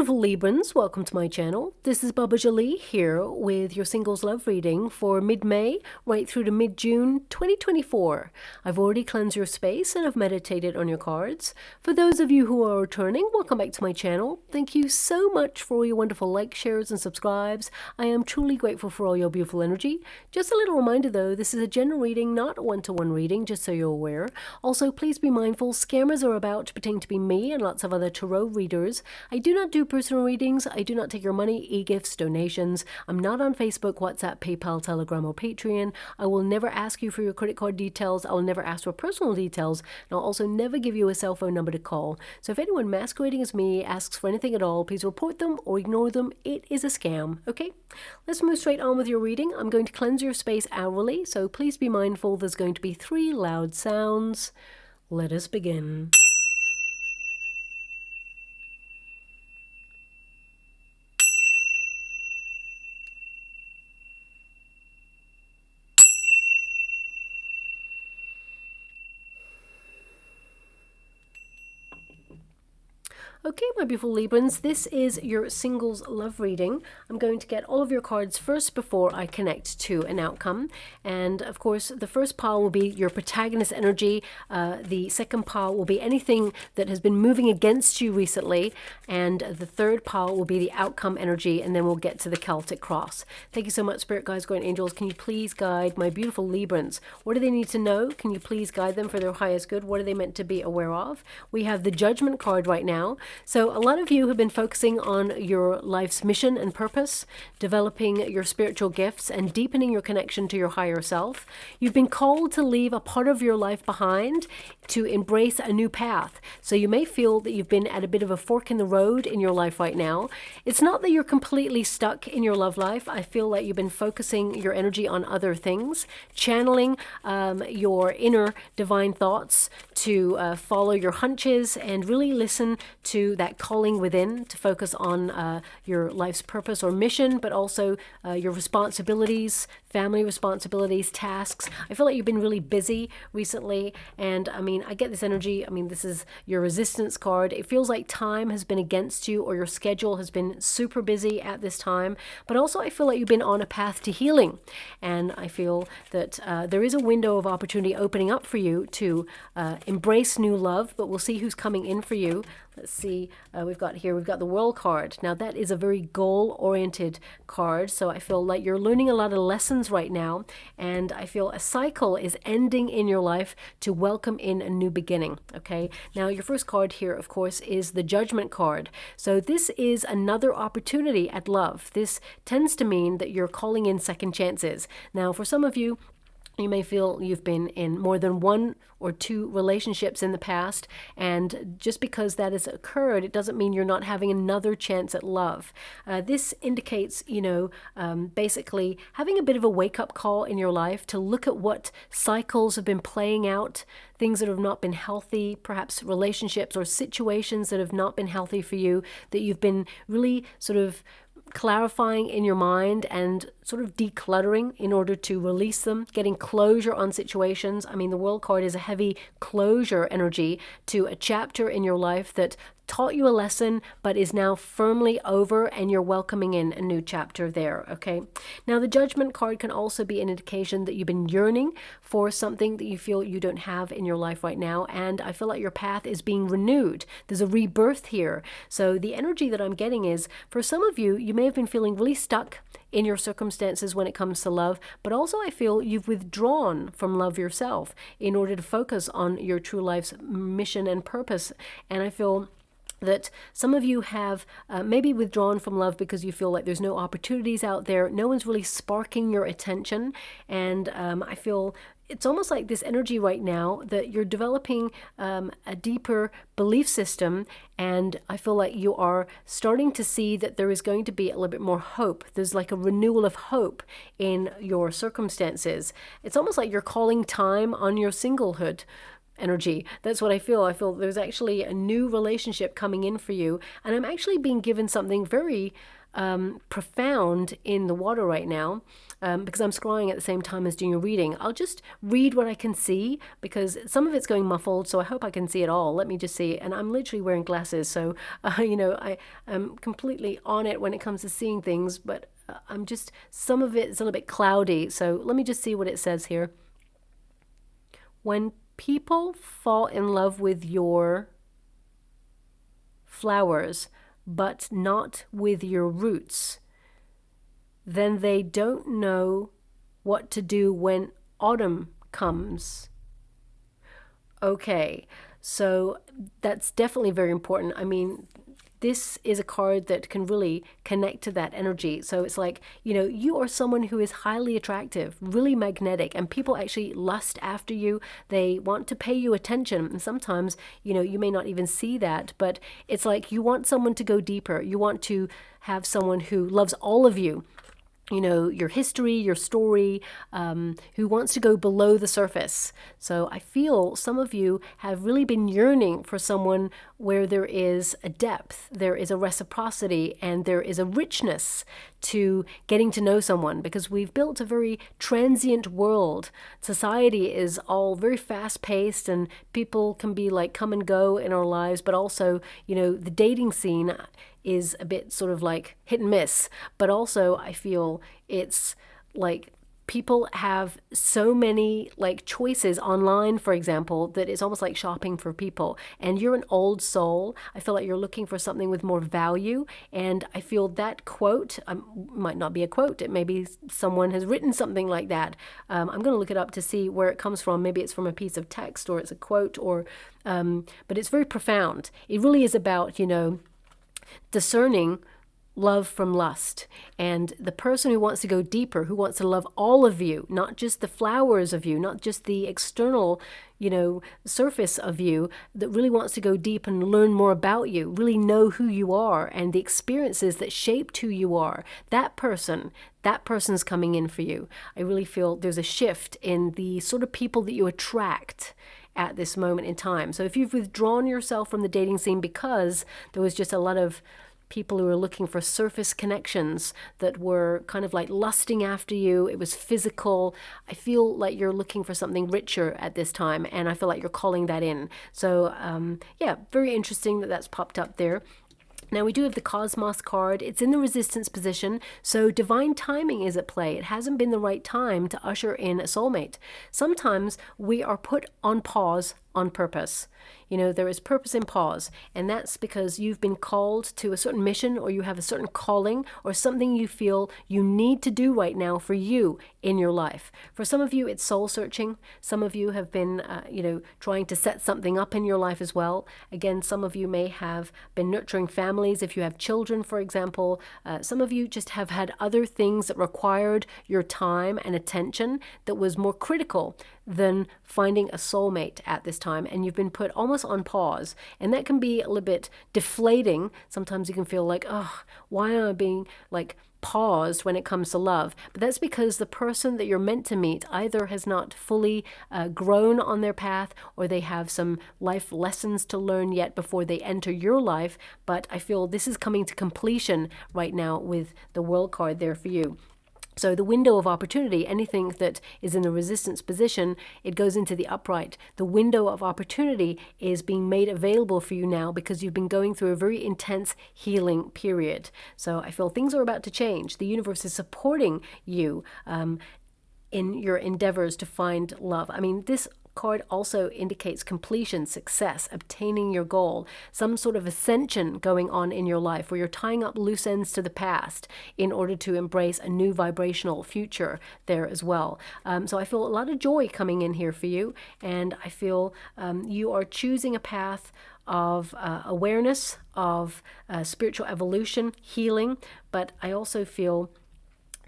beautiful Librans, welcome to my channel. This is Baba Jolie here with your singles love reading for mid-May right through to mid-June 2024. I've already cleansed your space and I've meditated on your cards. For those of you who are returning, welcome back to my channel. Thank you so much for all your wonderful likes, shares and subscribes. I am truly grateful for all your beautiful energy. Just a little reminder though, this is a general reading, not a one-to-one reading, just so you're aware. Also, please be mindful, scammers are about to pretend to be me and lots of other tarot readers. I do not do personal readings. I do not take your money, e-gifts, donations. I'm not on Facebook, WhatsApp, PayPal, Telegram, or Patreon. I will never ask you for your credit card details. I will never ask for personal details. And I'll also never give you a cell phone number to call. So if anyone masquerading as me asks for anything at all, please report them or ignore them. It is a scam, okay? Let's move straight on with your reading. I'm going to cleanse your space hourly, so please be mindful there's going to be 3 loud sounds. Let us begin. Okay, my beautiful Librans, this is your singles love reading. I'm going to get all of your cards first before I connect to an outcome. And of course, the first pile will be your protagonist energy. The second pile will be anything that has been moving against you recently. And the third pile will be the outcome energy. And then we'll get to the Celtic cross. Thank you so much, Spirit Guides, Guardian Angels. Can you please guide my beautiful Librans? What do they need to know? Can you please guide them for their highest good? What are they meant to be aware of? We have the Judgment card right now. So a lot of you have been focusing on your life's mission and purpose, developing your spiritual gifts and deepening your connection to your higher self. You've been called to leave a part of your life behind to embrace a new path. So you may feel that you've been at a bit of a fork in the road in your life right now. It's not that you're completely stuck in your love life. I feel like you've been focusing your energy on other things, channeling your inner divine thoughts to follow your hunches and really listen to that calling within, to focus on your life's purpose or mission, but also your responsibilities, family responsibilities, tasks. I feel like you've been really busy recently, and I mean, I get this energy. I mean, this is your resistance card. It feels like time has been against you, or your schedule has been super busy at this time, but also I feel like you've been on a path to healing, and I feel that there is a window of opportunity opening up for you to embrace new love, but we'll see who's coming in for you. Let's see, we've got the World card. Now that is a very goal-oriented card, so I feel like you're learning a lot of lessons right now, and I feel a cycle is ending in your life to welcome in a new beginning, okay? Now your first card here, of course, is the Judgment card. So this is another opportunity at love. This tends to mean that you're calling in second chances. Now for some of you, you may feel you've been in more than 1 or 2 relationships in the past, and just because that has occurred, it doesn't mean you're not having another chance at love. This indicates, you know, basically having a bit of a wake-up call in your life to look at what cycles have been playing out, things that have not been healthy, perhaps relationships or situations that have not been healthy for you, that you've been really sort of clarifying in your mind and sort of decluttering in order to release them, getting closure on situations. I mean, the World card is a heavy closure energy to a chapter in your life that taught you a lesson but is now firmly over, and you're welcoming in a new chapter there, okay? Now the Judgment card can also be an indication that you've been yearning for something that you feel you don't have in your life right now, and I feel like your path is being renewed. There's a rebirth here. So the energy that I'm getting is, for some of you, you may have been feeling really stuck in your circumstances when it comes to love, but also I feel you've withdrawn from love yourself in order to focus on your true life's mission and purpose. And I feel that some of you have maybe withdrawn from love because you feel like there's no opportunities out there. No one's really sparking your attention. And I feel it's almost like this energy right now that you're developing a deeper belief system, and I feel like you are starting to see that there is going to be a little bit more hope. There's like a renewal of hope in your circumstances. It's almost like you're calling time on your singlehood. energy. That's what I feel. I feel there's actually a new relationship coming in for you. And I'm actually being given something very profound in the water right now, because I'm scrolling at the same time as doing a reading. I'll just read what I can see because some of it's going muffled, so I hope I can see it all. Let me just see. And I'm literally wearing glasses, so I am completely on it when it comes to seeing things, but I'm just, some of it's a little bit cloudy. So let me just see what it says here. When people fall in love with your flowers, but not with your roots, then they don't know what to do when autumn comes. Okay, so that's definitely very important. I mean, this is a card that can really connect to that energy. So it's like, you are someone who is highly attractive, really magnetic, and people actually lust after you. They want to pay you attention. And sometimes, you may not even see that, but it's like you want someone to go deeper. You want to have someone who loves all of you. Your history, your story, who wants to go below the surface. So I feel some of you have really been yearning for someone where there is a depth, there is a reciprocity, and there is a richness to getting to know someone, because we've built a very transient world. Society is all very fast paced, and people can be like come and go in our lives, but also, the dating scene is a bit sort of like hit and miss. But also I feel it's like people have so many like choices online, for example, that it's almost like shopping for people. And you're an old soul. I feel like you're looking for something with more value. And I feel that quote might not be a quote. It may be someone has written something like that. I'm going to look it up to see where it comes from. Maybe it's from a piece of text, or it's a quote, or but it's very profound. It really is about, discerning love from lust, and the person who wants to go deeper, who wants to love all of you, not just the flowers of you, not just the external, surface of you, that really wants to go deep and learn more about you, really know who you are and the experiences that shaped who you are. That person's coming in for you. I really feel there's a shift in the sort of people that you attract at this moment in time. So if you've withdrawn yourself from the dating scene because there was just a lot of people who were looking for surface connections that were kind of like lusting after you, it was physical, I feel like you're looking for something richer at this time, and I feel like you're calling that in. So yeah, very interesting that that's popped up there. Now we do have the Cosmos card. It's in the resistance position, so divine timing is at play. It hasn't been the right time to usher in a soulmate. Sometimes we are put on pause on purpose. There is purpose in pause, and that's because you've been called to a certain mission, or you have a certain calling, or something you feel you need to do right now for you in your life. For some of you, it's soul searching. Some of you have been, trying to set something up in your life as well. Again, some of you may have been nurturing families. If you have children, for example, some of you just have had other things that required your time and attention that was more critical than finding a soulmate at this time, and you've been put almost on pause, and that can be a little bit deflating. Sometimes you can feel like, oh, why am I being like paused when it comes to love? But that's because the person that you're meant to meet either has not fully grown on their path, or they have some life lessons to learn yet before they enter your life. But I feel this is coming to completion right now with the World card there for you. So the window of opportunity, anything that is in the resistance position, it goes into the upright. The window of opportunity is being made available for you now because you've been going through a very intense healing period. So I feel things are about to change. The universe is supporting you in your endeavors to find love. I mean, this card also indicates completion, success, obtaining your goal, some sort of ascension going on in your life where you're tying up loose ends to the past in order to embrace a new vibrational future there as well. So I feel a lot of joy coming in here for you, and I feel you are choosing a path of awareness, of spiritual evolution, healing, but I also feel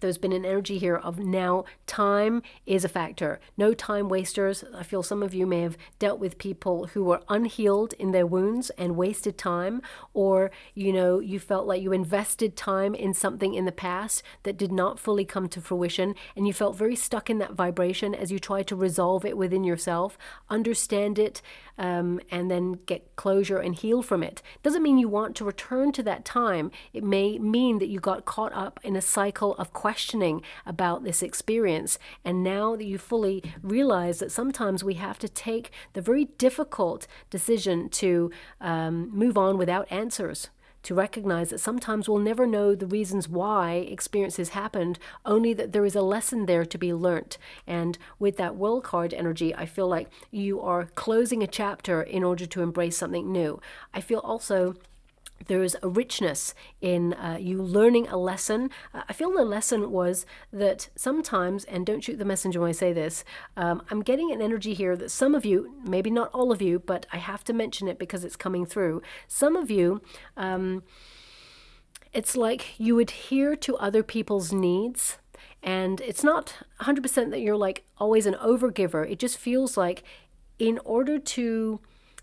There's been an energy here of now time is a factor. No time wasters. I feel some of you may have dealt with people who were unhealed in their wounds and wasted time, or, you know, you felt like you invested time in something in the past that did not fully come to fruition, and you felt very stuck in that vibration as you tried to resolve it within yourself, understand it, and then get closure and heal from it. Doesn't mean you want to return to that time. It may mean that you got caught up in a cycle of questioning about this experience. And now that you fully realize that sometimes we have to take the very difficult decision to move on without answers, to recognize that sometimes we'll never know the reasons why experiences happened, only that there is a lesson there to be learnt. And with that World card energy, I feel like you are closing a chapter in order to embrace something new. I feel also there's a richness in you learning a lesson. I feel the lesson was that sometimes, and don't shoot the messenger when I say this, I'm getting an energy here that some of you, maybe not all of you, but I have to mention it because it's coming through. Some of you, it's like you adhere to other people's needs. And it's not 100% that you're like always an overgiver. It just feels like in order to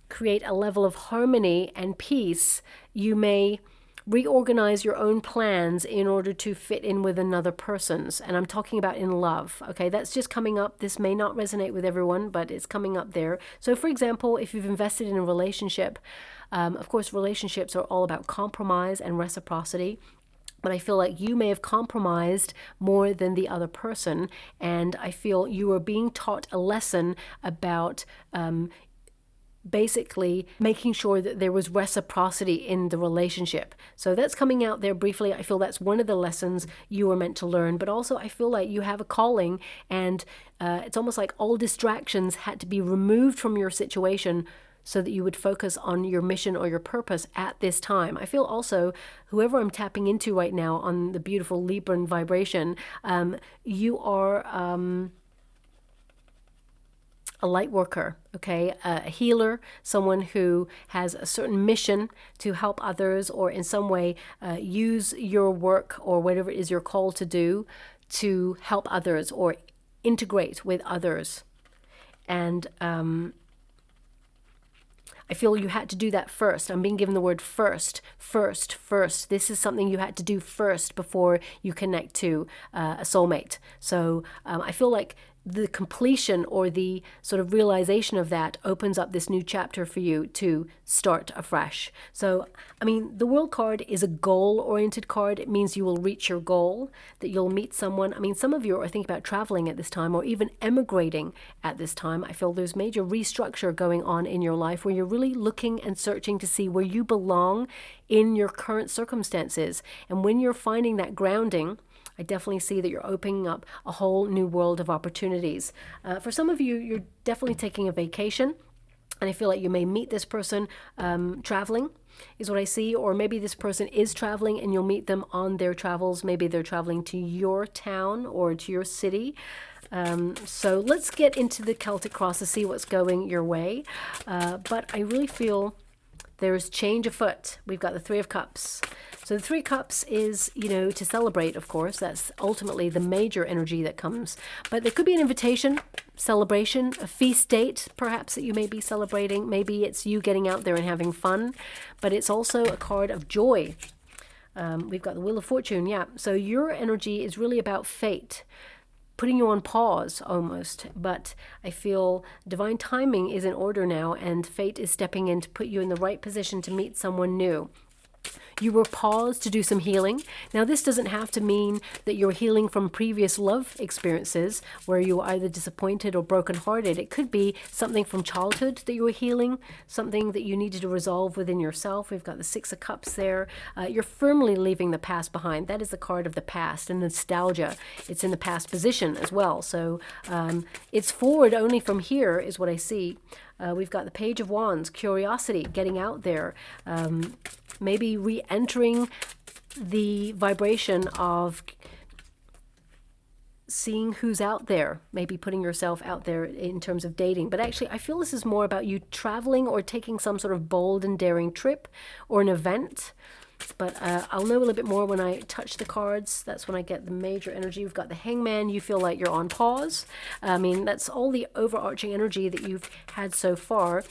create a level of harmony and peace, you may reorganize your own plans in order to fit in with another person's. And I'm talking about in love. Okay, that's just coming up. This may not resonate with everyone, but it's coming up there. So for example, if you've invested in a relationship, of course, relationships are all about compromise and reciprocity. But I feel like you may have compromised more than the other person. And I feel you are being taught a lesson about basically making sure that there was reciprocity in the relationship. So that's coming out there briefly. I feel that's one of the lessons you were meant to learn. But also I feel like you have a calling, and it's almost like all distractions had to be removed from your situation so that you would focus on your mission or your purpose at this time. I feel also, whoever I'm tapping into right now on the beautiful Libran vibration, you are a light worker, okay, a healer, someone who has a certain mission to help others, or in some way use your work or whatever it is you're called to do to help others or integrate with others. And I feel you had to do that first. I'm being given the word first. This is something you had to do first before you connect to a soulmate. So I feel like the completion or the sort of realization of that opens up this new chapter for you to start afresh. So, I mean, the World card is a goal-oriented card. It means you will reach your goal, that you'll meet someone. I mean, some of you are thinking about traveling at this time or even emigrating at this time. I feel there's major restructure going on in your life where you're really looking and searching to see where you belong in your current circumstances. And when you're finding that grounding, I definitely see that you're opening up a whole new world of opportunities. For some of you, you're definitely taking a vacation, and I feel like you may meet this person traveling, is what I see, or maybe this person is traveling and you'll meet them on their travels. Maybe they're traveling to your town or to your city. So let's get into the Celtic Cross to see what's going your way. But I really feel there's change afoot. We've got the Three of Cups. So the Three of Cups is, you know, to celebrate, of course. That's ultimately the major energy that comes. But there could be an invitation, celebration, a feast date, perhaps, that you may be celebrating. Maybe it's you getting out there and having fun. But it's also a card of joy. We've got the Wheel of Fortune, yeah. So your energy is really about fate, putting you on pause almost, but I feel divine timing is in order now, and fate is stepping in to put you in the right position to meet someone new. You were paused to do some healing. Now, this doesn't have to mean that you're healing from previous love experiences where you were either disappointed or brokenhearted. It could be something from childhood that you were healing, something that you needed to resolve within yourself. We've got the Six of Cups there. You're firmly leaving the past behind. That is the card of the past and nostalgia. It's in the past position as well. So it's forward only from here is what I see. We've got the Page of Wands, curiosity, getting out there, maybe re-entering the vibration of seeing who's out there, maybe putting yourself out there in terms of dating. But actually, I feel this is more about you traveling or taking some sort of bold and daring trip or an event. But I'll know a little bit more when I touch the cards. That's when I get the major energy. We've got the Hangman. You feel like you're on pause. I mean, that's all the overarching energy that you've had so far.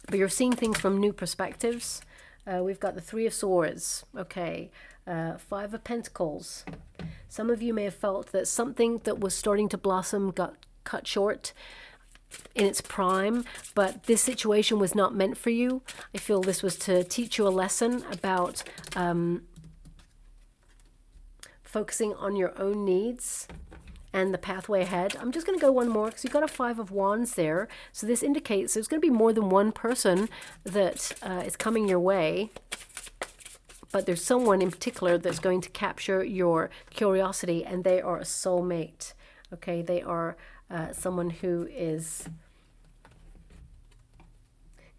But you're seeing things from new perspectives. We've got the Three of Swords. Okay. Five of Pentacles. Some of you may have felt that something that was starting to blossom got cut short in its prime, but this situation was not meant for you. I feel this was to teach you a lesson about focusing on your own needs and the pathway ahead. I'm just going to go one more because you've got a Five of Wands there. So this indicates there's going to be more than one person that is coming your way. But there's someone in particular that's going to capture your curiosity, and they are a soulmate. Okay, they are someone who is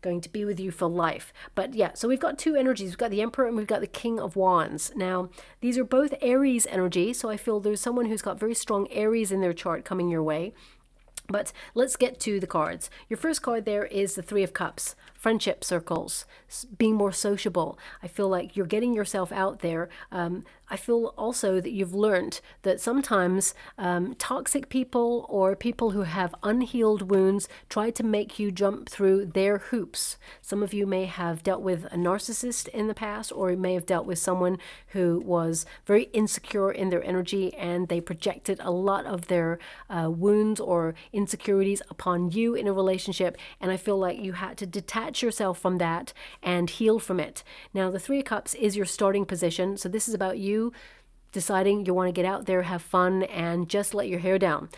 going to be with you for life. But yeah, so we've got two energies. We've got the Emperor and we've got the King of Wands. Now, these are both Aries energy, so I feel there's someone who's got very strong Aries in their chart coming your way. But let's get to the cards. Your first card there is the Three of Cups, friendship circles, being more sociable. I feel like you're getting yourself out there. I feel also that you've learned that sometimes toxic people or people who have unhealed wounds try to make you jump through their hoops. Some of you may have dealt with a narcissist in the past, or may have dealt with someone who was very insecure in their energy and they projected a lot of their wounds or insecurities upon you in a relationship. And I feel like you had to detach yourself from that and heal from it. Now, the Three of Cups is your starting position. So this is about you deciding you want to get out there, have fun, and just let your hair down.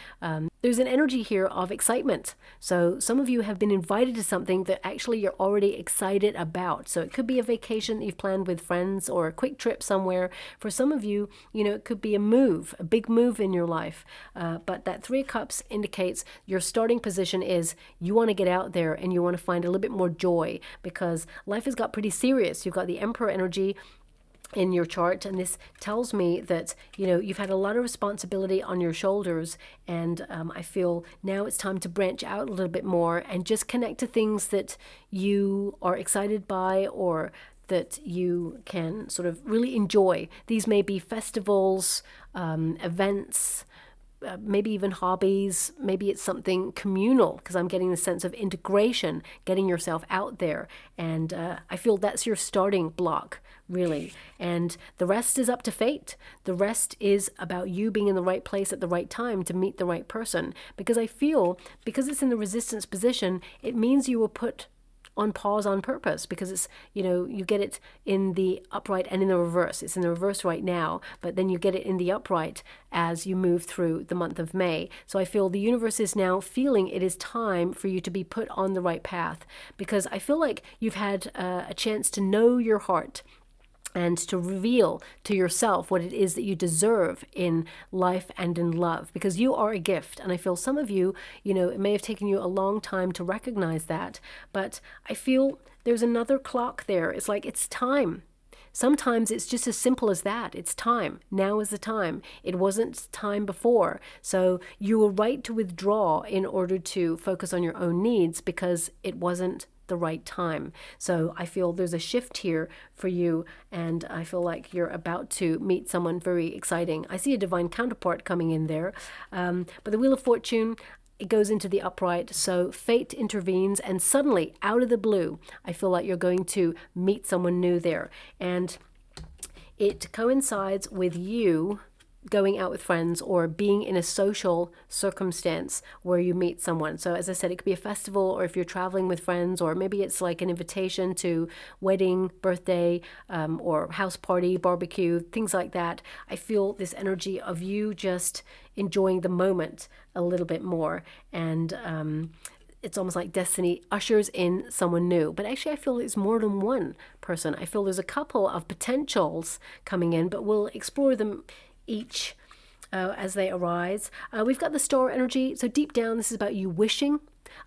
There's an energy here of excitement. So some of you have been invited to something that actually you're already excited about. So it could be a vacation that you've planned with friends or a quick trip somewhere. For some of you, you know, it could be a move, a big move in your life. But that Three of Cups indicates your starting position is you want to get out there and you want to find a little bit more joy, because life has got pretty serious. You've got the Emperor energy in your chart, and this tells me that, you know, you've had a lot of responsibility on your shoulders, and I feel now it's time to branch out a little bit more and just connect to things that you are excited by or that you can sort of really enjoy. These may be festivals, events, maybe even hobbies. Maybe it's something communal, because I'm getting the sense of integration, getting yourself out there, and I feel that's your starting block, really. And the rest is up to fate. The rest is about you being in the right place at the right time to meet the right person. Because I feel, because it's in the resistance position, it means you were put on pause on purpose, because it's, you know, you get it in the upright and in the reverse. It's in the reverse right now, but then you get it in the upright as you move through the month of May. So I feel the universe is now feeling it is time for you to be put on the right path, because I feel like you've had a chance to know your heart and to reveal to yourself what it is that you deserve in life and in love, because you are a gift. And I feel some of you, you know, it may have taken you a long time to recognize that, but I feel there's another clock there. It's like, it's time. Sometimes it's just as simple as that. It's time. Now is the time. It wasn't time before. So you were right to withdraw in order to focus on your own needs, because it wasn't the right time. So I feel there's a shift here for you, and I feel like you're about to meet someone very exciting. I see a divine counterpart coming in there, but the Wheel of Fortune, it goes into the upright, so fate intervenes, and suddenly, out of the blue, I feel like you're going to meet someone new there, and it coincides with you going out with friends or being in a social circumstance where you meet someone. So as I said, it could be a festival, or if you're traveling with friends, or maybe it's like an invitation to wedding, birthday, or house party, barbecue, things like that. I feel this energy of you just enjoying the moment a little bit more, and it's almost like destiny ushers in someone new. But actually, I feel it's more than one person. I feel there's a couple of potentials coming in, but we'll explore them each as they arise. We've got the Star energy. So deep down, this is about you wishing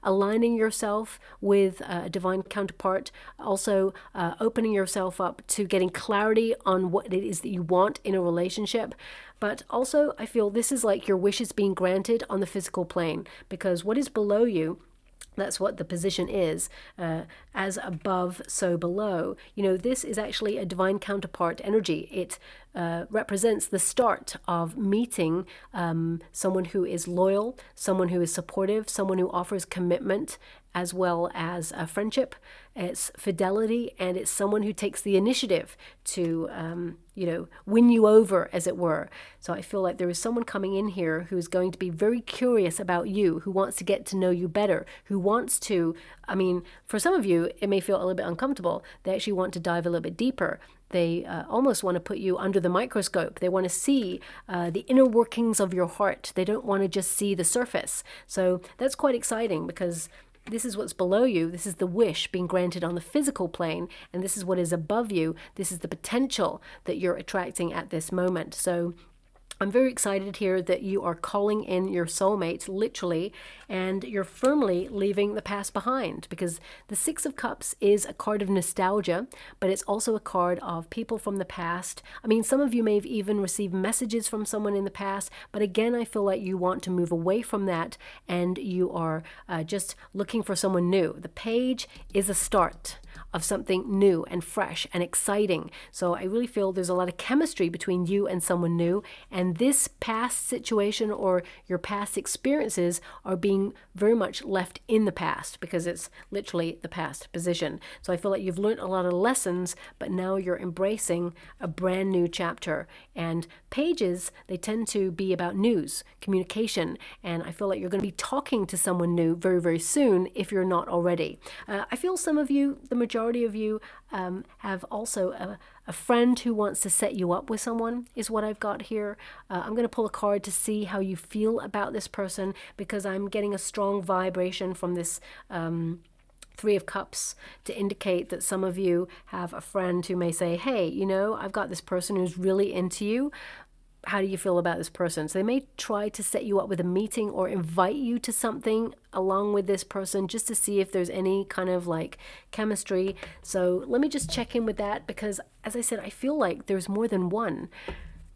aligning yourself with a divine counterpart, also opening yourself up to getting clarity on what it is that you want in a relationship. But also, I feel this is like your wishes being granted on the physical plane, because what is below you, that's what the position is, as above, so below. You know, this is actually a divine counterpart energy. It represents the start of meeting someone who is loyal, someone who is supportive, someone who offers commitment, as well as friendship. It's fidelity, and it's someone who takes the initiative to, win you over, as it were. So I feel like there is someone coming in here who is going to be very curious about you, who wants to get to know you better, who wants to, for some of you, it may feel a little bit uncomfortable. They actually want to dive a little bit deeper. They almost want to put you under the microscope. They want to see the inner workings of your heart. They don't want to just see the surface. So that's quite exciting, because this is what's below you. This is the wish being granted on the physical plane, and this is what is above you. This is the potential that you're attracting at this moment. So I'm very excited here that you are calling in your soulmate, literally, and you're firmly leaving the past behind, because the Six of Cups is a card of nostalgia, but it's also a card of people from the past. Some of you may have even received messages from someone in the past, but again, I feel like you want to move away from that, and you are just looking for someone new. The Page is a start of something new and fresh and exciting. So I really feel there's a lot of chemistry between you and someone new, and this past situation or your past experiences are being very much left in the past, because it's literally the past position. So I feel like you've learned a lot of lessons, but now you're embracing a brand new chapter. And pages, they tend to be about news, communication, and I feel like you're going to be talking to someone new very, very soon if you're not already. I feel some of you, the majority of you, have also a friend who wants to set you up with someone, is what I've got here. I'm going to pull a card to see how you feel about this person, because I'm getting a strong vibration from this Three of Cups to indicate that some of you have a friend who may say, hey, I've got this person who's really into you. How do you feel about this person? So they may try to set you up with a meeting or invite you to something along with this person, just to see if there's any kind of like chemistry. So let me just check in with that, because as I said, I feel like there's more than one.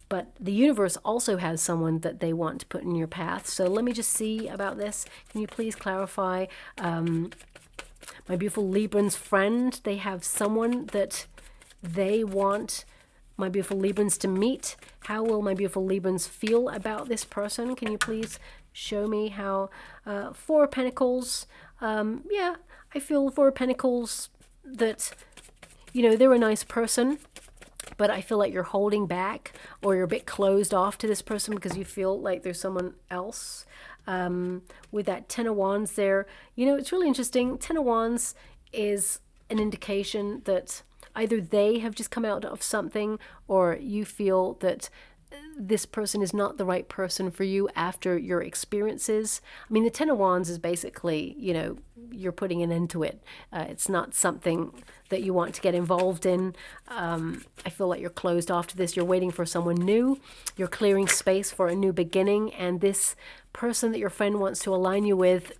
But the universe also has someone that they want to put in your path. So let me just see about this. Can you please clarify? My beautiful Librans friend, they have someone that they want my beautiful Librans to meet. How will my beautiful Librans feel about this person? Can you please show me how? Four of Pentacles. I feel Four of Pentacles that, they're a nice person, but I feel like you're holding back, or you're a bit closed off to this person because you feel like there's someone else. With that Ten of Wands there, it's really interesting. Ten of Wands is an indication that either they have just come out of something, or you feel that this person is not the right person for you after your experiences. The Ten of Wands is basically, you're putting an end to it. It's not something that you want to get involved in. I feel like you're closed off to this. You're waiting for someone new. You're clearing space for a new beginning. And this person that your friend wants to align you with,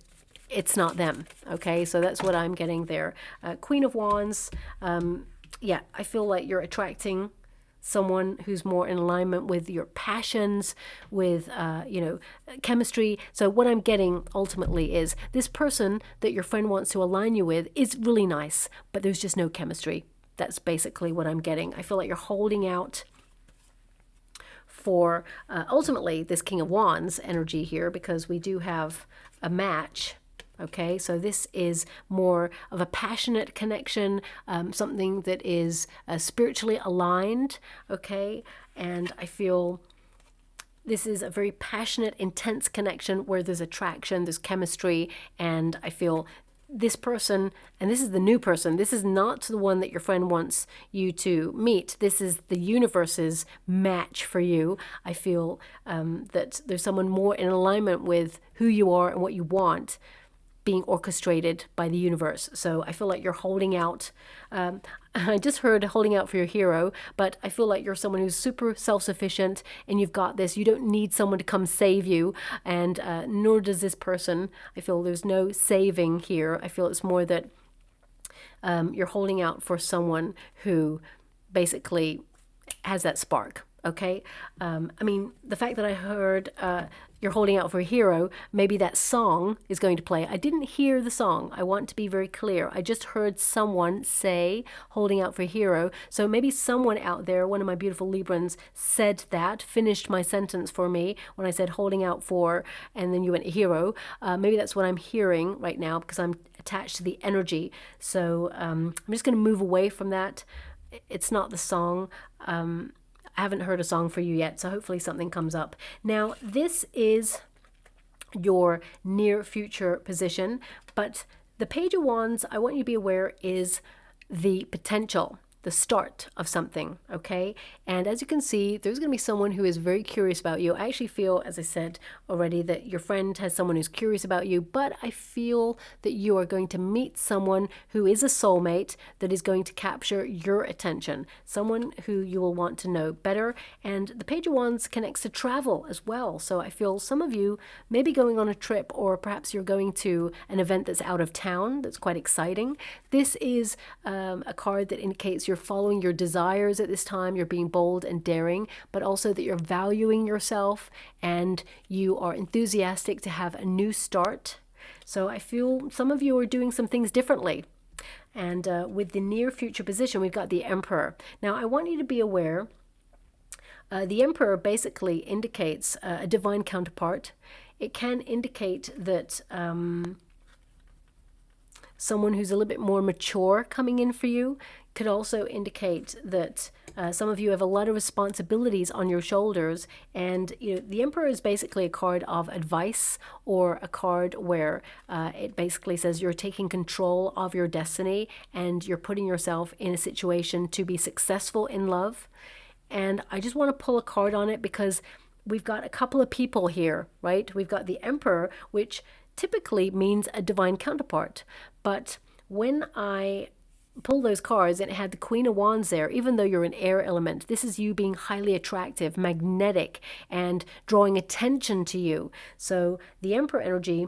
it's not them. Okay, so that's what I'm getting there. Queen of Wands. I feel like you're attracting someone who's more in alignment with your passions, with, chemistry. So what I'm getting ultimately is this person that your friend wants to align you with is really nice, but there's just no chemistry. That's basically what I'm getting. I feel like you're holding out for ultimately this King of Wands energy here, because we do have a match. Okay, so this is more of a passionate connection, something that is spiritually aligned, okay? And I feel this is a very passionate, intense connection where there's attraction, there's chemistry, and I feel this person, and this is the new person, this is not the one that your friend wants you to meet. This is the universe's match for you. I feel that there's someone more in alignment with who you are and what you want, being orchestrated by the universe. So I feel like you're holding out. I just heard holding out for your hero, but I feel like you're someone who's super self-sufficient and you've got this. You don't need someone to come save you, and nor does this person. I feel there's no saving here. I feel it's more that you're holding out for someone who basically has that spark. Okay. I mean, the fact that I heard you're holding out for a hero, maybe that song is going to play. I didn't hear the song. I want to be very clear. I just heard someone say holding out for a hero. So maybe someone out there, one of my beautiful Librans, said that, finished my sentence for me when I said holding out for, and then you went hero. Maybe that's what I'm hearing right now because I'm attached to the energy. So I'm just going to move away from that. It's not the song. I haven't heard a song for you yet, so hopefully something comes up. Now, this is your near future position, but the Page of Wands, I want you to be aware, is the potential, the start of something, okay? And as you can see, there's going to be someone who is very curious about you. I actually feel, as I said already, that your friend has someone who's curious about you, but I feel that you are going to meet someone who is a soulmate that is going to capture your attention, someone who you will want to know better. And the Page of Wands connects to travel as well. So I feel some of you may be going on a trip, or perhaps you're going to an event that's out of town that's quite exciting. This is a card that indicates you're following your desires at this time. You're being bold and daring, but also that you're valuing yourself and you are enthusiastic to have a new start. So I feel some of you are doing some things differently. And with the near future position, we've got the Emperor. Now, I want you to be aware, the Emperor basically indicates a divine counterpart. It can indicate that someone who's a little bit more mature coming in for you. Could also indicate that some of you have a lot of responsibilities on your shoulders, and the Emperor is basically a card of advice, or a card where it basically says you're taking control of your destiny and you're putting yourself in a situation to be successful in love. And I just want to pull a card on it because we've got a couple of people here, right? We've got the Emperor, which typically means a divine counterpart. But when I pull those cards and it had the Queen of Wands there, even though you're an air element, this is you being highly attractive, magnetic, and drawing attention to you. So the Emperor energy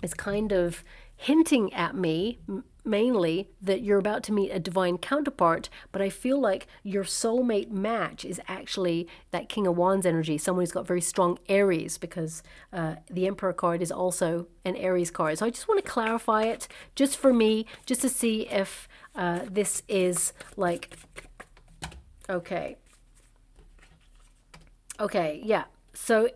is kind of hinting at me mainly that you're about to meet a divine counterpart, but I feel like your soulmate match is actually that King of Wands energy, someone who's got very strong Aries, because the Emperor card is also an Aries card. So I just want to clarify it just for me, just to see if this is like, okay, yeah. So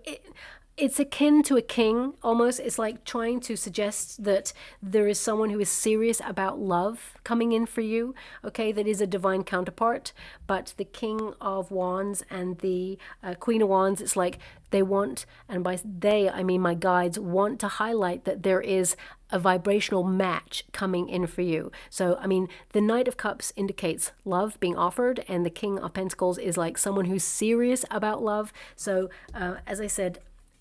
it's akin to a king almost. It's like trying to suggest that there is someone who is serious about love coming in for you, okay, that is a divine counterpart. But the King of Wands and the Queen of Wands, it's like they want, and by they I mean my guides, want to highlight that there is a vibrational match coming in for you. So I mean, the Knight of Cups indicates love being offered, and the King of Pentacles is like someone who's serious about love. So as I said,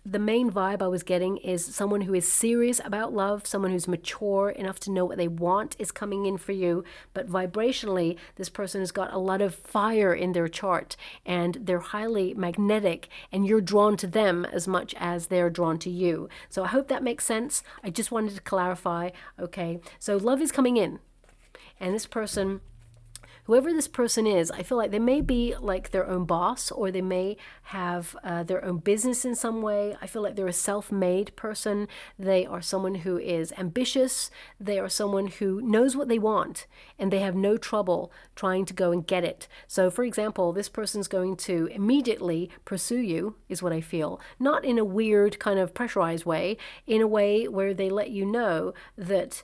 the main vibe I was getting is someone who is serious about love, someone who's mature enough to know what they want is coming in for you. But vibrationally, this person has got a lot of fire in their chart, and they're highly magnetic, and you're drawn to them as much as they're drawn to you. So I hope that makes sense. I just wanted to clarify. Okay, so love is coming in, and this person, whoever this person is, I feel like they may be like their own boss, or they may have their own business in some way. I feel like they're a self-made person. They are someone who is ambitious. They are someone who knows what they want, and they have no trouble trying to go and get it. So for example, this person's going to immediately pursue you, is what I feel. Not in a weird kind of pressurized way, in a way where they let you know that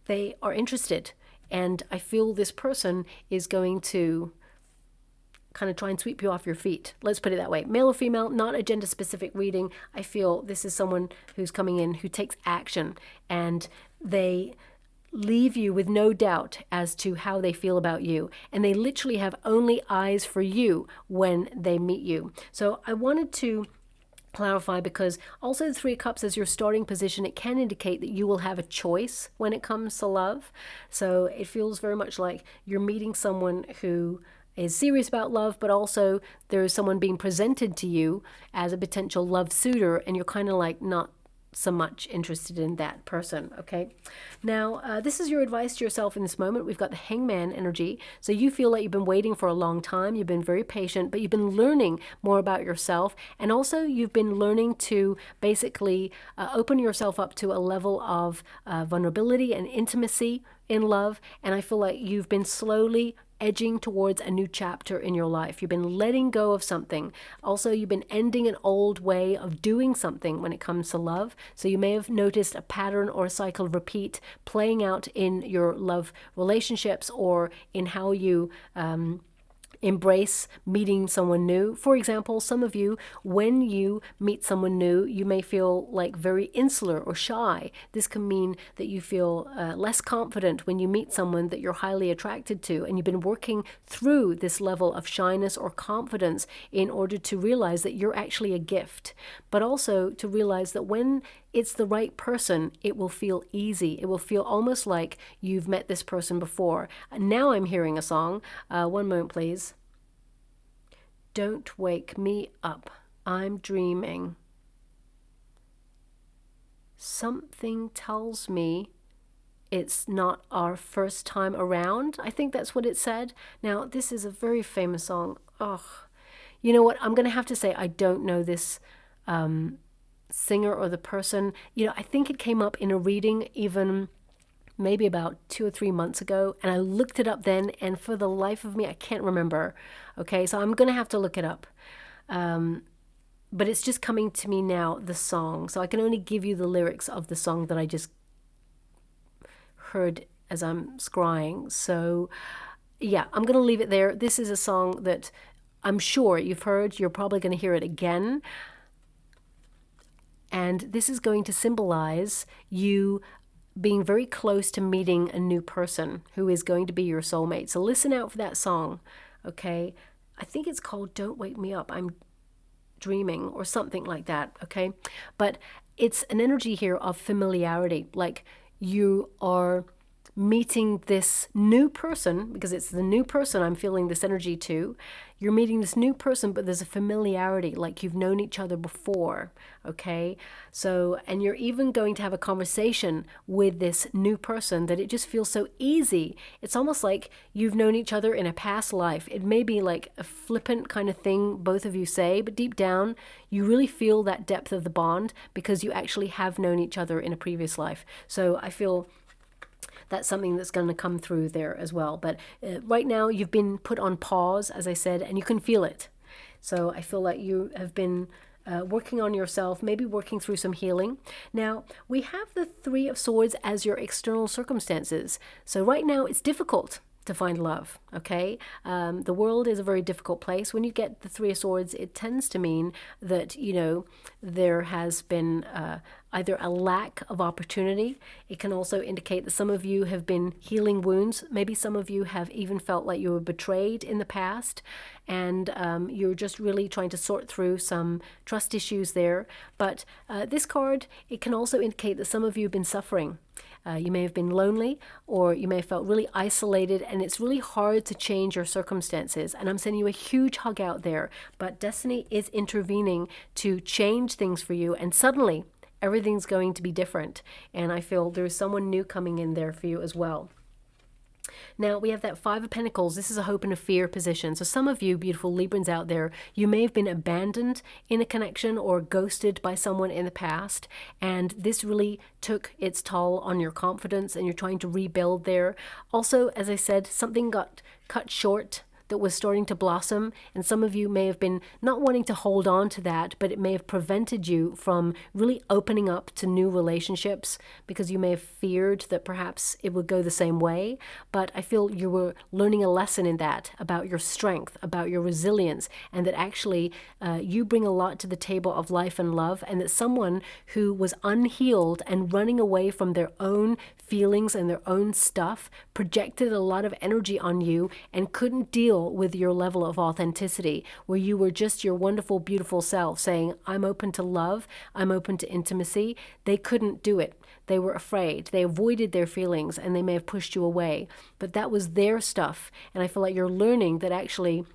they are interested. And I feel this person is going to kind of try and sweep you off your feet. Let's put it that way. Male or female, not a gender specific reading. I feel this is someone who's coming in who takes action, and they leave you with no doubt as to how they feel about you. And they literally have only eyes for you when they meet you. So I wanted to clarify, because also the Three of Cups as your starting position, it can indicate that you will have a choice when it comes to love. So it feels very much like you're meeting someone who is serious about love, but also there is someone being presented to you as a potential love suitor, and you're kind of like not so much interested in that person. Okay, now this is your advice to yourself in this moment. We've got the Hangman energy, so you feel like you've been waiting for a long time, you've been very patient, but you've been learning more about yourself, and also you've been learning to basically open yourself up to a level of vulnerability and intimacy in love. And I feel like you've been slowly edging towards a new chapter in your life. You've been letting go of something. Also, you've been ending an old way of doing something when it comes to love. So you may have noticed a pattern or a cycle of repeat playing out in your love relationships, or in how you embrace meeting someone new. For example, some of you, when you meet someone new, you may feel like very insular or shy. This can mean that you feel less confident when you meet someone that you're highly attracted to, and you've been working through this level of shyness or confidence in order to realize that you're actually a gift, but also to realize that when it's the right person, it will feel easy. It will feel almost like you've met this person before. Now I'm hearing a song. One moment, please. Don't wake me up. I'm dreaming. Something tells me it's not our first time around. I think that's what it said. Now, this is a very famous song. Oh, you know what? I'm going to have to say I don't know this singer or the person. You know, I think it came up in a reading even maybe about 2 or 3 months ago, and I looked it up then, and for the life of me I can't remember. Okay, so I'm gonna have to look it up, but it's just coming to me now, the song, so I can only give you the lyrics of the song that I just heard as I'm scrying. So yeah, I'm gonna leave it there. This is a song that I'm sure you've heard. You're probably going to hear it again. And this is going to symbolize you being very close to meeting a new person who is going to be your soulmate. So listen out for that song, okay? I think it's called Don't Wake Me Up, I'm Dreaming, or something like that, okay? But it's an energy here of familiarity, like you are meeting this new person, because it's the new person I'm feeling this energy to. You're meeting this new person, but there's a familiarity, like you've known each other before, okay? So, and you're even going to have a conversation with this new person that it just feels so easy. It's almost like you've known each other in a past life. It may be like a flippant kind of thing both of you say, but deep down, you really feel that depth of the bond because you actually have known each other in a previous life. So I feel that's something that's going to come through there as well. But right now you've been put on pause, as I said, and you can feel it. So I feel like you have been working on yourself, maybe working through some healing. Now, we have the Three of Swords as your external circumstances. So right now it's difficult to find love, okay? The world is a very difficult place. When you get the Three of Swords, it tends to mean that, you know, there has been either a lack of opportunity. It can also indicate that some of you have been healing wounds. Maybe some of you have even felt like you were betrayed in the past, and you're just really trying to sort through some trust issues there. But this card, it can also indicate that some of you have been suffering. You may have been lonely, or you may have felt really isolated, and it's really hard to change your circumstances. And I'm sending you a huge hug out there, but destiny is intervening to change things for you, and suddenly everything's going to be different. And I feel there's someone new coming in there for you as well. Now, we have that Five of Pentacles. This is a hope and a fear position. So some of you beautiful Librans out there, you may have been abandoned in a connection or ghosted by someone in the past. And this really took its toll on your confidence, and you're trying to rebuild there. Also, as I said, something got cut short that was starting to blossom, and some of you may have been not wanting to hold on to that, but it may have prevented you from really opening up to new relationships because you may have feared that perhaps it would go the same way. But I feel you were learning a lesson in that about your strength, about your resilience, and that actually you bring a lot to the table of life and love, and that someone who was unhealed and running away from their own feelings and their own stuff projected a lot of energy on you and couldn't deal real with your level of authenticity, where you were just your wonderful, beautiful self saying, I'm open to love, I'm open to intimacy. They couldn't do it. They were afraid. They avoided their feelings and they may have pushed you away. But that was their stuff. And I feel like you're learning that actually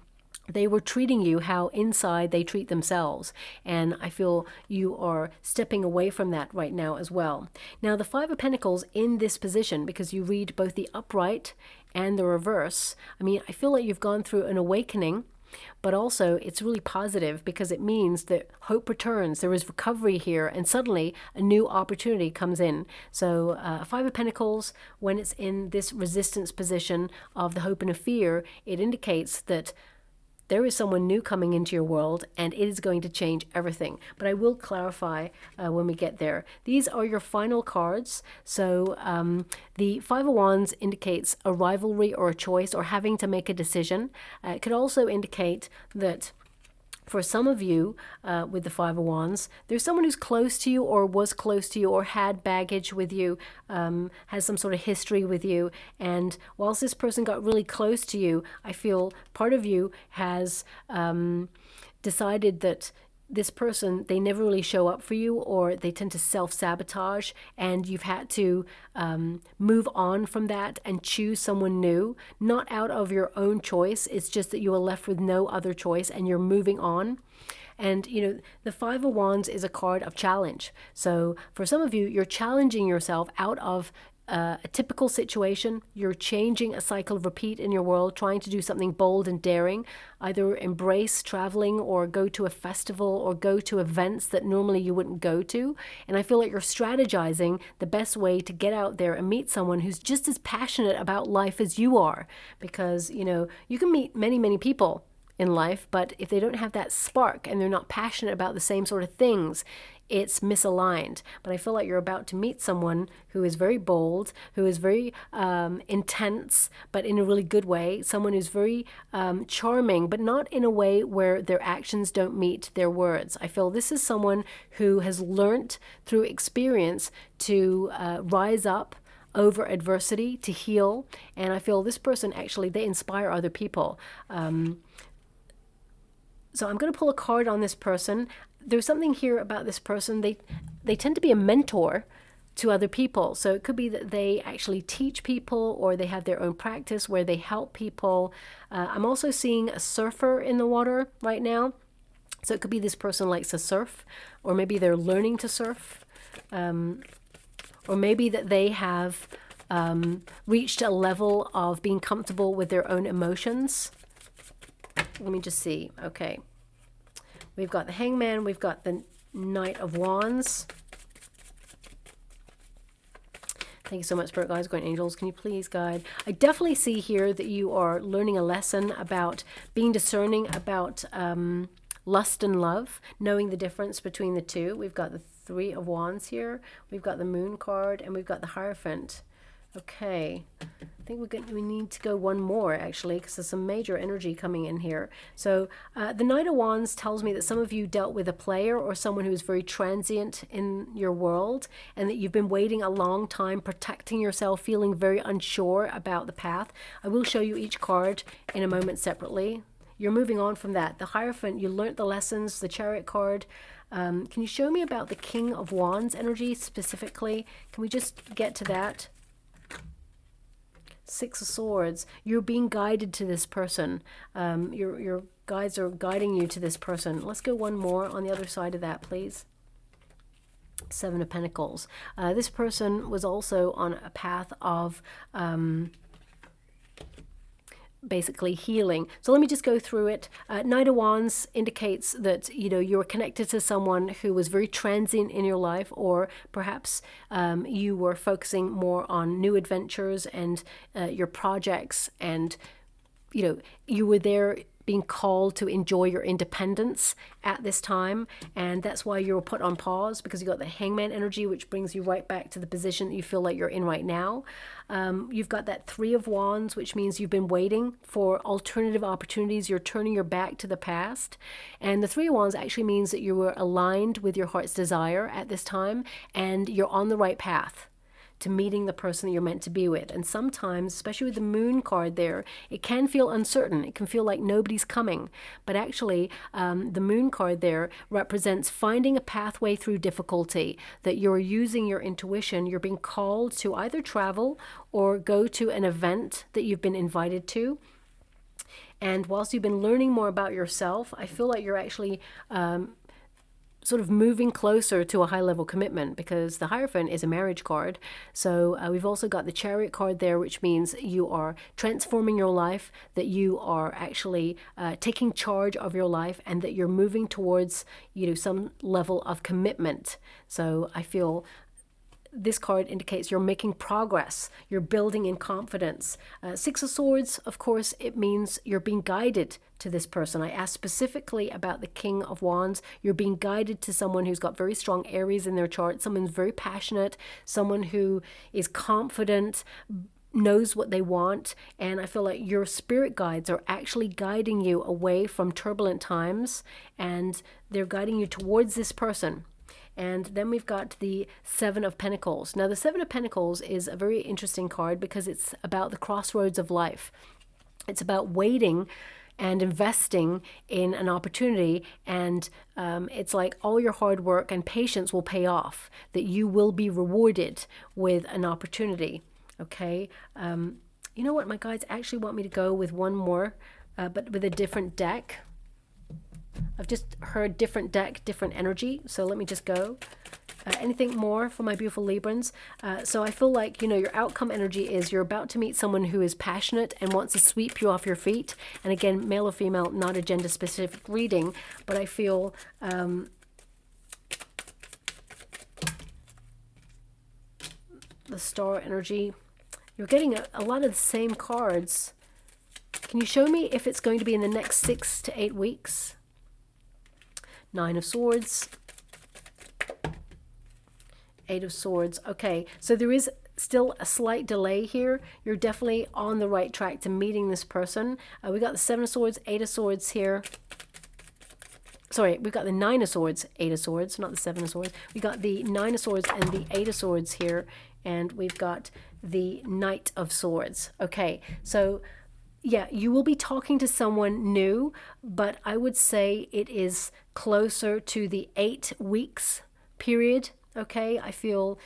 they were treating you how inside they treat themselves. And I feel you are stepping away from that right now as well. Now, the Five of Pentacles in this position, because you read both the upright and the reverse, I mean, I feel like you've gone through an awakening, but also it's really positive because it means that hope returns. There is recovery here, and suddenly a new opportunity comes in. So Five of Pentacles, when it's in this resistance position of the hope and the fear, it indicates that there is someone new coming into your world and it is going to change everything. But I will clarify when we get there. These are your final cards. So the Five of Wands indicates a rivalry or a choice or having to make a decision. It could also indicate that for some of you, with the Five of Wands, there's someone who's close to you or was close to you or had baggage with you, has some sort of history with you. And whilst this person got really close to you, I feel part of you has decided that this person, they never really show up for you, or they tend to self-sabotage, and you've had to move on from that and choose someone new, not out of your own choice. It's just that you are left with no other choice and you're moving on. And, you know, the Five of Wands is a card of challenge. So for some of you, you're challenging yourself out of a typical situation. You're changing a cycle of repeat in your world, trying to do something bold and daring, either embrace traveling or go to a festival or go to events that normally you wouldn't go to. And I feel like you're strategizing the best way to get out there and meet someone who's just as passionate about life as you are. Because, you know, you can meet many, many people in life, but if they don't have that spark and they're not passionate about the same sort of things, it's misaligned. But I feel like you're about to meet someone who is very bold, who is very intense, but in a really good way. Someone who's very charming, but not in a way where their actions don't meet their words. I feel this is someone who has learnt through experience to rise up over adversity, to heal. And I feel this person actually, they inspire other people. So I'm going to pull a card on this person. There's something here about this person. They tend to be a mentor to other people. So it could be that they actually teach people, or they have their own practice where they help people. I'm also seeing a surfer in the water right now. So it could be this person likes to surf, or maybe they're learning to surf, or maybe that they have reached a level of being comfortable with their own emotions. Let me just see. Okay. We've got the Hangman. We've got the Knight of Wands. Thank you so much, Spirit Guides, Guardian Angels. Can you please guide? I definitely see here that you are learning a lesson about being discerning about lust and love, knowing the difference between the two. We've got the Three of Wands here. We've got the Moon card, and we've got the Hierophant. Okay, I think we need to go one more, actually, because there's some major energy coming in here. So the Knight of Wands tells me that some of you dealt with a player or someone who is very transient in your world, and that you've been waiting a long time, protecting yourself, feeling very unsure about the path. I will show you each card in a moment separately. You're moving on from that. The Hierophant, you learnt the lessons. The Chariot card. Can you show me about the King of Wands energy specifically? Can we just get to that? Six of Swords. You're being guided to this person. Your guides are guiding you to this person. Let's go one more on the other side of that, please. Seven of Pentacles. This person was also on a path of basically healing. So let me just go through it. Knight of Wands indicates that, you know, you're connected to someone who was very transient in your life, or perhaps you were focusing more on new adventures and your projects, and, you know, you were there being called to enjoy your independence at this time, and that's why you were put on pause, because you got the Hangman energy, which brings you right back to the position that you feel like you're in right now. You've got that Three of Wands, which means you've been waiting for alternative opportunities. You're turning your back to the past, and the Three of Wands actually means that you were aligned with your heart's desire at this time, and you're on the right path. to meeting the person that you're meant to be with. And sometimes, especially with the moon card there, it can feel uncertain. It can feel like nobody's coming. But actually, the moon card there represents finding a pathway through difficulty, that you're using your intuition. You're being called to either travel or go to an event that you've been invited to. And whilst you've been learning more about yourself, I feel like you're actually sort of moving closer to a high-level commitment, because the Hierophant is a marriage card. So we've also got the Chariot card there, which means you are transforming your life, that you are actually taking charge of your life, and that you're moving towards, you know, some level of commitment. So I feel this card indicates you're making progress, you're building in confidence. Six of Swords, of course, it means you're being guided to this person. I asked specifically about the King of Wands. You're being guided to someone who's got very strong Aries in their chart, someone who's very passionate, someone who is confident, knows what they want. And I feel like your spirit guides are actually guiding you away from turbulent times, and they're guiding you towards this person. And then we've got the Seven of Pentacles. Now, the Seven of Pentacles is a very interesting card because it's about the crossroads of life. It's about waiting and investing in an opportunity, and it's like all your hard work and patience will pay off, that you will be rewarded with an opportunity. Okay, you know what? My guides actually want me to go with one more, but with a different deck. I've just heard different deck, different energy. So let me just go. Anything more for my beautiful Librans? So I feel like, you know, your outcome energy is you're about to meet someone who is passionate and wants to sweep you off your feet. And again, male or female, not a gender specific reading, but I feel the Star energy, you're getting a lot of the same cards. Can you show me if it's going to be in the next 6 to 8 weeks? Nine of Swords, Eight of Swords. Okay, so there is still a slight delay here. You're definitely on the right track to meeting this person. We got the Seven of Swords, Eight of Swords here. Sorry, we've got the Nine of Swords, Eight of Swords, not the Seven of Swords. We got the Nine of Swords and the Eight of Swords here, and we've got the Knight of Swords. Okay, so yeah, you will be talking to someone new, but I would say it is closer to the 8 weeks period. Okay, I feel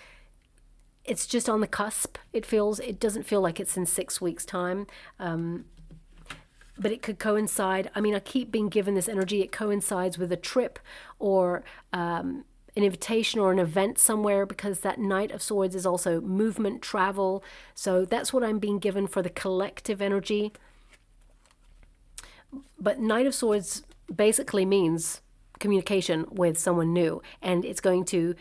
it's just on the cusp. It doesn't feel like it's in 6 weeks time, but it could coincide. I mean, I keep being given this energy. It coincides with a trip or an invitation or an event somewhere, because that Knight of Swords is also movement, travel. So that's what I'm being given for the collective energy. But Knight of Swords basically means communication with someone new, and it's going to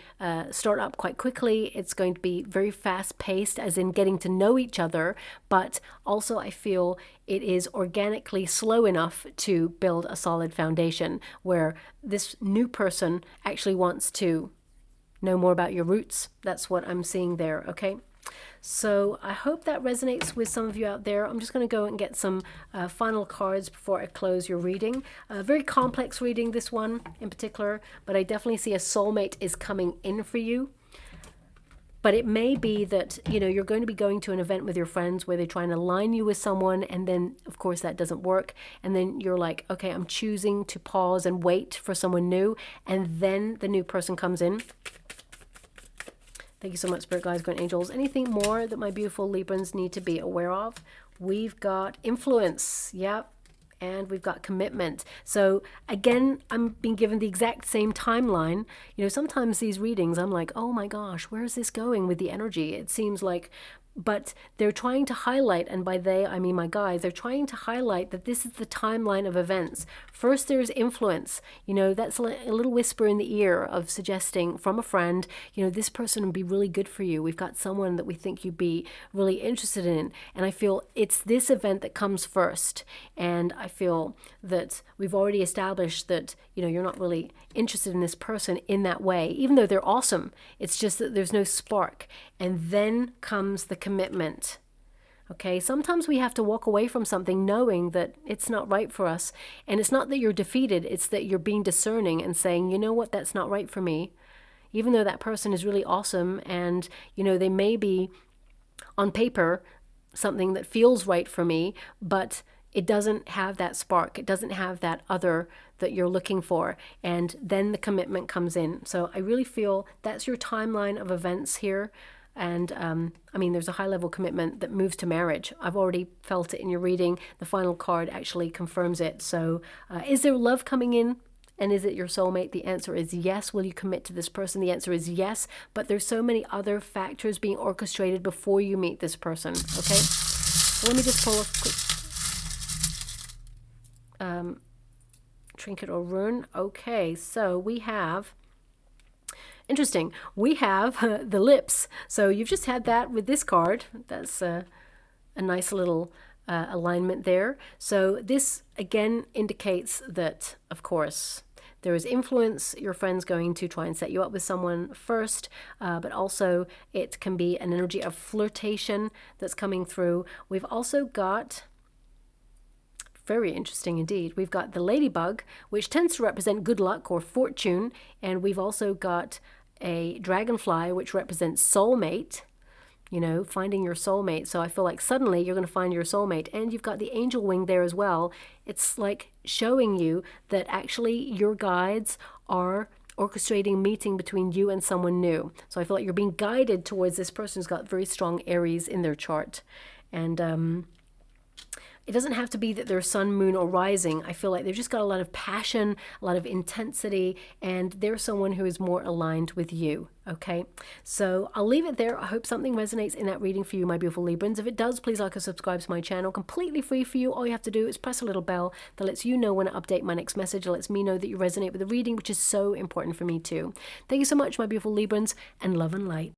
start up quite quickly. It's going to be very fast paced, as in getting to know each other, but also I feel it is organically slow enough to build a solid foundation, where this new person actually wants to know more about your roots. That's what I'm seeing there. Okay, so I hope that resonates with some of you out there. I'm just going to go and get some final cards before I close your reading. A very complex reading, this one in particular, but I definitely see a soulmate is coming in for you. But it may be that, you know, you're going to be going to an event with your friends where they're trying to align you with someone, and then of course that doesn't work, and then you're like, okay, I'm choosing to pause and wait for someone new, and then the new person comes in. Thank you so much, Spirit Guides, Guardian Angels. Anything more that my beautiful Librans need to be aware of? We've got influence, yep, and we've got commitment. So again, I'm being given the exact same timeline. You know, sometimes these readings, I'm like, oh my gosh, where is this going with the energy? It seems like, but they're trying to highlight, and by they, I mean my guides, they're trying to highlight that this is the timeline of events. First, there's influence. You know, that's a little whisper in the ear of suggesting from a friend, you know, this person would be really good for you. We've got someone that we think you'd be really interested in. And I feel it's this event that comes first. And I feel that we've already established that, you know, you're not really interested in this person in that way, even though they're awesome. It's just that there's no spark. And then comes the commitment. Okay, sometimes we have to walk away from something knowing that it's not right for us. And it's not that you're defeated, it's that you're being discerning and saying, you know what, that's not right for me. even though that person is really awesome and, you know, they may be on paper something that feels right for me, but it doesn't have that spark. It doesn't have that other that you're looking for. And then the commitment comes in. So I really feel that's your timeline of events here. And I mean, there's a high level commitment that moves to marriage. I've already felt it in your reading. The final card actually confirms it. So is there love coming in? And is it your soulmate? The answer is yes. Will you commit to this person? The answer is yes. But there's so many other factors being orchestrated before you meet this person. Okay. So let me just pull a quick trinket or rune. Okay, so we have, interesting, we have the lips. So you've just had that with this card. That's a nice little alignment there. So this again indicates that, of course, there is influence. Your friend's going to try and set you up with someone first, but also it can be an energy of flirtation that's coming through. We've also got, very interesting indeed, we've got the ladybug, which tends to represent good luck or fortune, and we've also got a dragonfly, which represents soulmate, you know, finding your soulmate. So I feel like suddenly you're going to find your soulmate, and you've got the angel wing there as well. It's like showing you that actually your guides are orchestrating meeting between you and someone new. So I feel like you're being guided towards this person who's got very strong Aries in their chart. And it doesn't have to be that they're sun, moon, or rising. I feel like they've just got a lot of passion, a lot of intensity, and they're someone who is more aligned with you, okay? So I'll leave it there. I hope something resonates in that reading for you, my beautiful Librans. If it does, please like or subscribe to my channel. Completely free for you. All you have to do is press a little bell that lets you know when I update my next message. It lets me know that you resonate with the reading, which is so important for me too. Thank you so much, my beautiful Librans, and love and light.